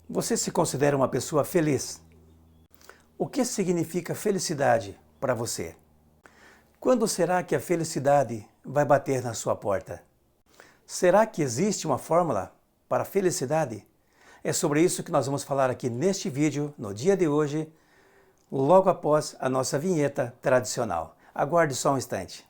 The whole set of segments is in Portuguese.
Você se considera uma pessoa feliz? O que significa felicidade para você? Quando será que a felicidade vai bater na sua porta? Será que existe uma fórmula para a felicidade? É sobre isso que nós vamos falar aqui neste vídeo, no dia de hoje, logo após a nossa vinheta tradicional. Aguarde só um instante.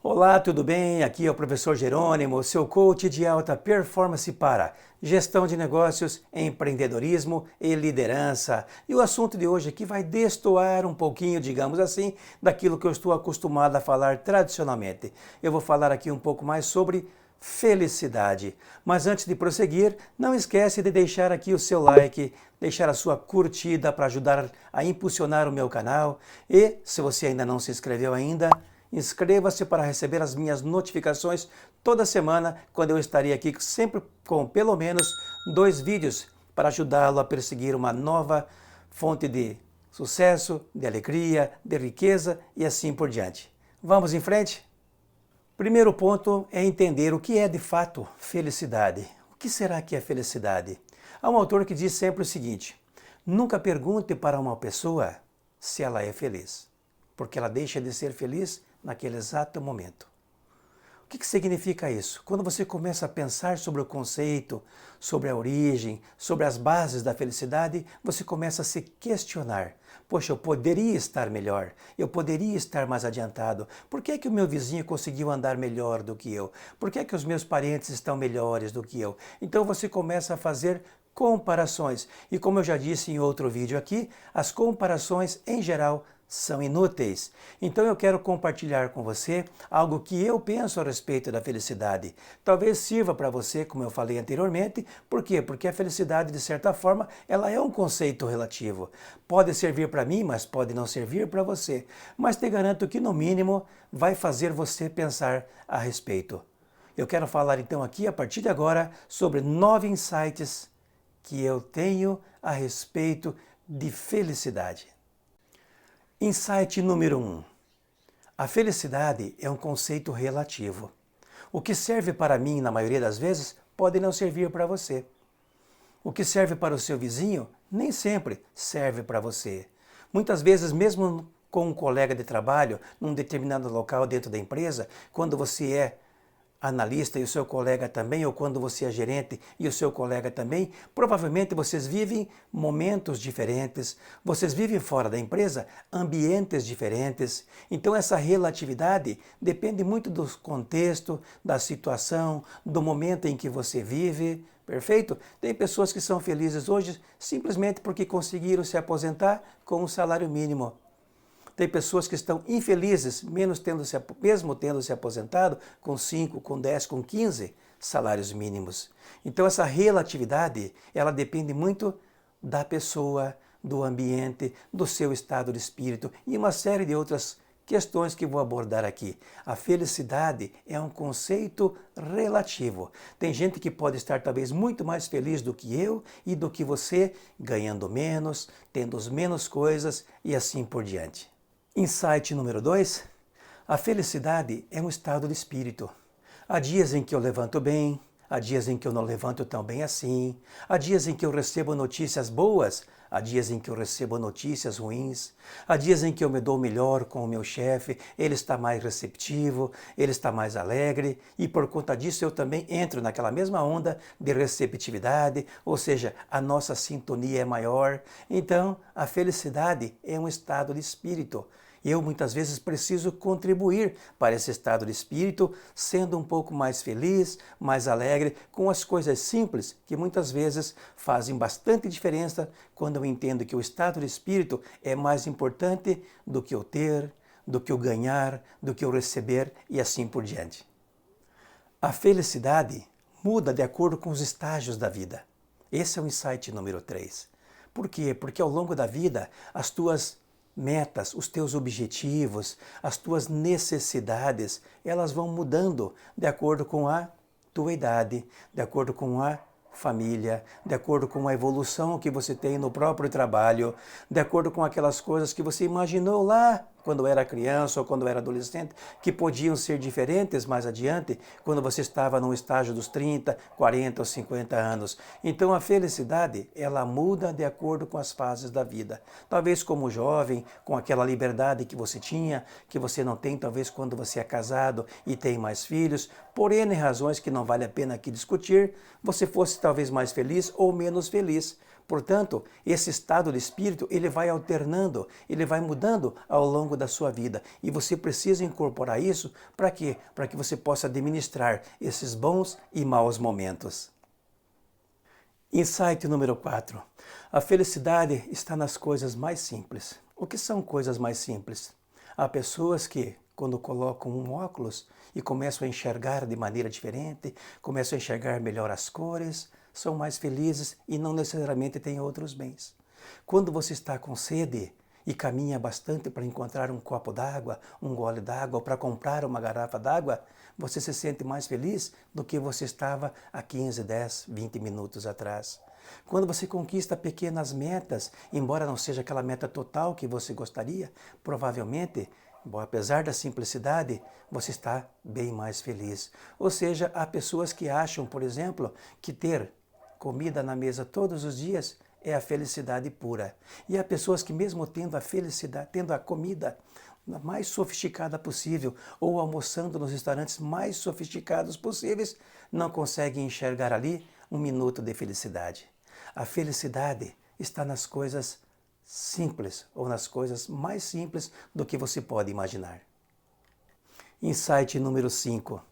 Olá, tudo bem? Aqui é o professor Jerônimo, seu coach de alta performance para gestão de negócios, empreendedorismo e liderança. E o assunto de hoje aqui vai destoar um pouquinho, digamos assim, daquilo que eu estou acostumado a falar tradicionalmente. Eu vou falar aqui um pouco mais sobre felicidade. Mas antes de prosseguir, não esquece de deixar aqui o seu like, deixar a sua curtida para ajudar a impulsionar o meu canal. E, se você ainda não se inscreveu ainda, inscreva-se para receber as minhas notificações toda semana, quando eu estarei aqui sempre com pelo menos 2 vídeos para ajudá-lo a perseguir uma nova fonte de sucesso, de alegria, de riqueza e assim por diante. Vamos em frente? Primeiro ponto é entender o que é de fato felicidade. O que será que é felicidade? Há um autor que diz sempre o seguinte: nunca pergunte para uma pessoa se ela é feliz, porque ela deixa de ser feliz naquele exato momento. O que significa isso? Quando você começa a pensar sobre o conceito, sobre a origem, sobre as bases da felicidade, você começa a se questionar. Poxa, eu poderia estar melhor, eu poderia estar mais adiantado. Por que é que o meu vizinho conseguiu andar melhor do que eu? Por que é que os meus parentes estão melhores do que eu? Então você começa a fazer comparações. E como eu já disse em outro vídeo aqui, as comparações em geral são inúteis. Então eu quero compartilhar com você algo que eu penso a respeito da felicidade. Talvez sirva para você, como eu falei anteriormente. Por quê? Porque a felicidade, de certa forma, ela é um conceito relativo. Pode servir para mim, mas pode não servir para você. Mas te garanto que, no mínimo, vai fazer você pensar a respeito. Eu quero falar então aqui, a partir de agora, sobre 9 insights que eu tenho a respeito de felicidade. Insight número 1. A felicidade é um conceito relativo. O que serve para mim, na maioria das vezes, pode não servir para você. O que serve para o seu vizinho, nem sempre serve para você. Muitas vezes, mesmo com um colega de trabalho, num determinado local dentro da empresa, quando você é analista e o seu colega também, ou quando você é gerente e o seu colega também, provavelmente vocês vivem momentos diferentes, vocês vivem fora da empresa ambientes diferentes. Então essa relatividade depende muito do contexto, da situação, do momento em que você vive. Perfeito? Tem pessoas que são felizes hoje simplesmente porque conseguiram se aposentar com um salário mínimo. Tem pessoas que estão infelizes, mesmo tendo se aposentado, com 5, com 10, com 15 salários mínimos. Então essa relatividade, ela depende muito da pessoa, do ambiente, do seu estado de espírito e uma série de outras questões que vou abordar aqui. A felicidade é um conceito relativo. Tem gente que pode estar talvez muito mais feliz do que eu e do que você, ganhando menos, tendo menos coisas e assim por diante. Insight número 2. A felicidade é um estado de espírito. Há dias em que eu levanto bem, há dias em que eu não levanto tão bem assim, há dias em que eu recebo notícias boas, há dias em que eu recebo notícias ruins, há dias em que eu me dou melhor com o meu chefe, ele está mais receptivo, ele está mais alegre e por conta disso eu também entro naquela mesma onda de receptividade, ou seja, a nossa sintonia é maior. Então, a felicidade é um estado de espírito. Eu muitas vezes preciso contribuir para esse estado de espírito, sendo um pouco mais feliz, mais alegre, com as coisas simples que muitas vezes fazem bastante diferença quando eu entendo que o estado de espírito é mais importante do que o ter, do que o ganhar, do que o receber e assim por diante. A felicidade muda de acordo com os estágios da vida. Esse é o insight número 3. Por quê? Porque ao longo da vida, as tuas metas, os teus objetivos, as tuas necessidades, elas vão mudando de acordo com a tua idade, de acordo com a família, de acordo com a evolução que você tem no próprio trabalho, de acordo com aquelas coisas que você imaginou lá quando era criança ou quando era adolescente, que podiam ser diferentes mais adiante, quando você estava no estágio dos 30, 40 ou 50 anos. Então a felicidade, ela muda de acordo com as fases da vida. Talvez como jovem, com aquela liberdade que você tinha, que você não tem talvez quando você é casado e tem mais filhos, por N razões que não vale a pena aqui discutir, você fosse talvez mais feliz ou menos feliz. Portanto, esse estado de espírito, ele vai alternando, ele vai mudando ao longo da sua vida. E você precisa incorporar isso para quê? Para que você possa administrar esses bons e maus momentos. Insight número 4. A felicidade está nas coisas mais simples. O que são coisas mais simples? Há pessoas que, quando colocam um óculos e começam a enxergar de maneira diferente, começam a enxergar melhor as cores, são mais felizes e não necessariamente têm outros bens. Quando você está com sede e caminha bastante para encontrar um copo d'água, um gole d'água ou para comprar uma garrafa d'água, você se sente mais feliz do que você estava há 15, 10, 20 minutos atrás. Quando você conquista pequenas metas, embora não seja aquela meta total que você gostaria, provavelmente, apesar da simplicidade, você está bem mais feliz. Ou seja, há pessoas que acham, por exemplo, que ter comida na mesa todos os dias é a felicidade pura. E há pessoas que mesmo tendo a felicidade, tendo a comida mais sofisticada possível ou almoçando nos restaurantes mais sofisticados possíveis, não conseguem enxergar ali um minuto de felicidade. A felicidade está nas coisas simples ou nas coisas mais simples do que você pode imaginar. Insight número 5.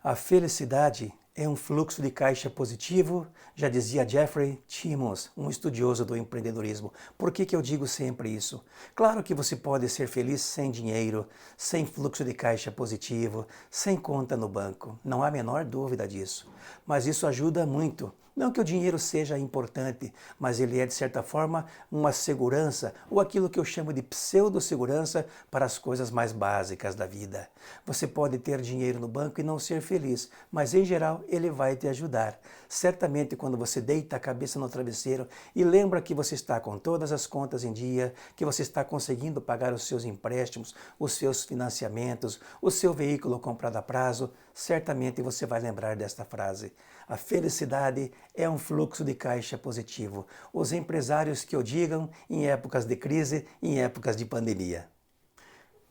A felicidade é um fluxo de caixa positivo, já dizia Jeffrey Timmons, um estudioso do empreendedorismo. Por que eu digo sempre isso? Claro que você pode ser feliz sem dinheiro, sem fluxo de caixa positivo, sem conta no banco. Não há a menor dúvida disso. Mas isso ajuda muito. Não que o dinheiro seja importante, mas ele é, de certa forma, uma segurança, ou aquilo que eu chamo de pseudo-segurança para as coisas mais básicas da vida. Você pode ter dinheiro no banco e não ser feliz, mas, em geral, ele vai te ajudar. Certamente, quando você deita a cabeça no travesseiro e lembra que você está com todas as contas em dia, que você está conseguindo pagar os seus empréstimos, os seus financiamentos, o seu veículo comprado a prazo, certamente você vai lembrar desta frase. A felicidade é um fluxo de caixa positivo. Os empresários que o digam em épocas de crise, em épocas de pandemia.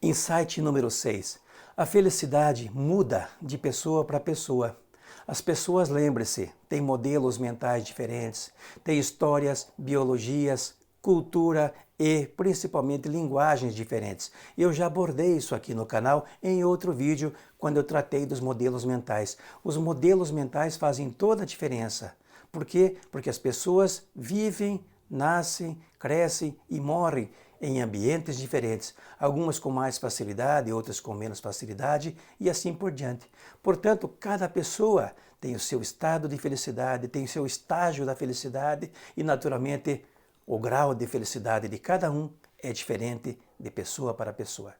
Insight número 6. A felicidade muda de pessoa para pessoa. As pessoas, lembre-se, têm modelos mentais diferentes, têm histórias, biologias, cultura e principalmente linguagens diferentes. Eu já abordei isso aqui no canal em outro vídeo quando eu tratei dos modelos mentais. Os modelos mentais fazem toda a diferença. Por quê? Porque as pessoas vivem, nascem, crescem e morrem em ambientes diferentes, algumas com mais facilidade, outras com menos facilidade e assim por diante. Portanto, cada pessoa tem o seu estado de felicidade, tem o seu estágio da felicidade e, naturalmente, o grau de felicidade de cada um é diferente de pessoa para pessoa.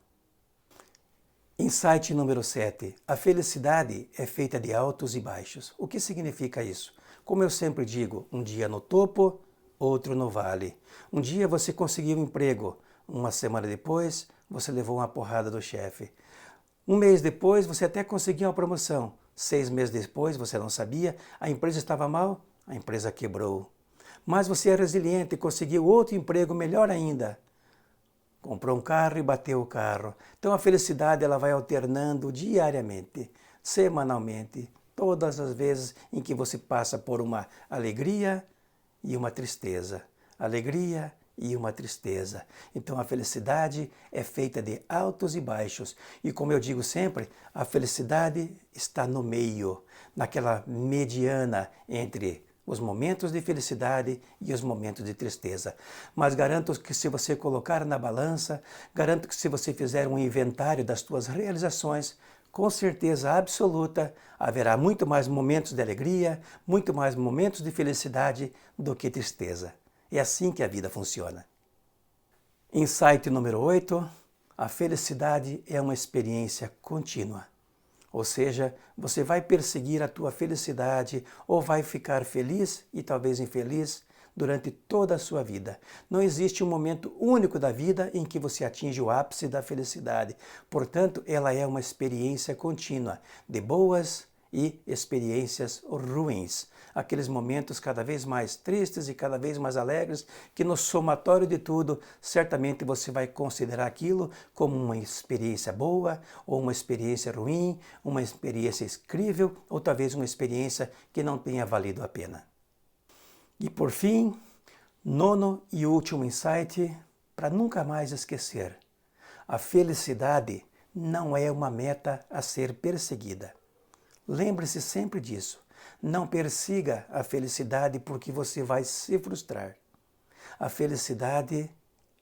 Insight número 7. A felicidade é feita de altos e baixos. O que significa isso? Como eu sempre digo, um dia no topo, outro no vale. Um dia você conseguiu um emprego, uma semana depois você levou uma porrada do chefe. Um mês depois você até conseguiu uma promoção. 6 meses depois você não sabia, a empresa estava mal, a empresa quebrou. Mas você é resiliente e conseguiu outro emprego melhor ainda. Comprou um carro e bateu o carro. Então a felicidade ela vai alternando diariamente, semanalmente, todas as vezes em que você passa por uma alegria e uma tristeza. Alegria e uma tristeza. Então a felicidade é feita de altos e baixos. E como eu digo sempre, a felicidade está no meio, naquela mediana entre os momentos de felicidade e os momentos de tristeza. Mas garanto que se você colocar na balança, garanto que se você fizer um inventário das suas realizações, com certeza absoluta, haverá muito mais momentos de alegria, muito mais momentos de felicidade do que tristeza. É assim que a vida funciona. Insight número 8. A felicidade é uma experiência contínua. Ou seja, você vai perseguir a tua felicidade ou vai ficar feliz e talvez infeliz durante toda a sua vida. Não existe um momento único da vida em que você atinge o ápice da felicidade. Portanto, ela é uma experiência contínua de boas e experiências ruins. Aqueles momentos cada vez mais tristes e cada vez mais alegres, que no somatório de tudo, certamente você vai considerar aquilo como uma experiência boa, ou uma experiência ruim, uma experiência incrível, ou talvez uma experiência que não tenha valido a pena. E por fim, nono e último insight, para nunca mais esquecer. A felicidade não é uma meta a ser perseguida. Lembre-se sempre disso. Não persiga a felicidade porque você vai se frustrar. A felicidade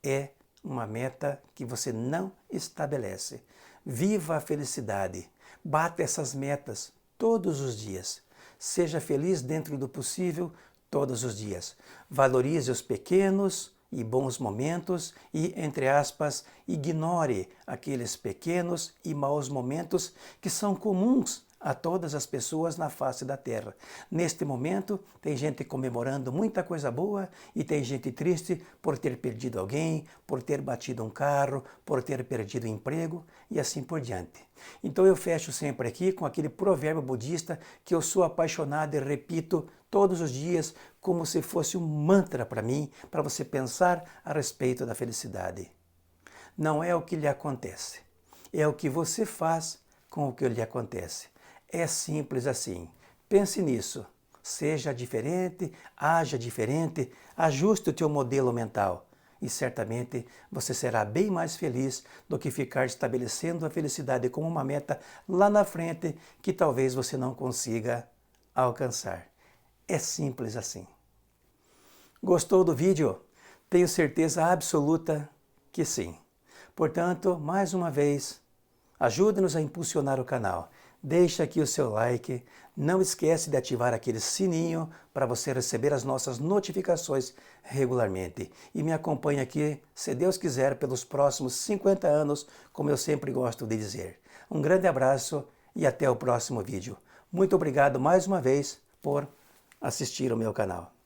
é uma meta que você não estabelece. Viva a felicidade. Bata essas metas todos os dias. Seja feliz dentro do possível todos os dias. Valorize os pequenos e bons momentos e, entre aspas, ignore aqueles pequenos e maus momentos que são comuns a todas as pessoas na face da terra. Neste momento, tem gente comemorando muita coisa boa e tem gente triste por ter perdido alguém, por ter batido um carro, por ter perdido o emprego e assim por diante. Então eu fecho sempre aqui com aquele provérbio budista que eu sou apaixonado e repito todos os dias como se fosse um mantra para mim, para você pensar a respeito da felicidade. Não é o que lhe acontece, é o que você faz com o que lhe acontece. É simples assim. Pense nisso. Seja diferente, haja diferente, ajuste o teu modelo mental e certamente você será bem mais feliz do que ficar estabelecendo a felicidade como uma meta lá na frente que talvez você não consiga alcançar. É simples assim. Gostou do vídeo? Tenho certeza absoluta que sim. Portanto, mais uma vez, ajude-nos a impulsionar o canal. Deixa aqui o seu like, não esquece de ativar aquele sininho para você receber as nossas notificações regularmente. E me acompanhe aqui, se Deus quiser, pelos próximos 50 anos, como eu sempre gosto de dizer. Um grande abraço e até o próximo vídeo. Muito obrigado mais uma vez por assistir ao meu canal.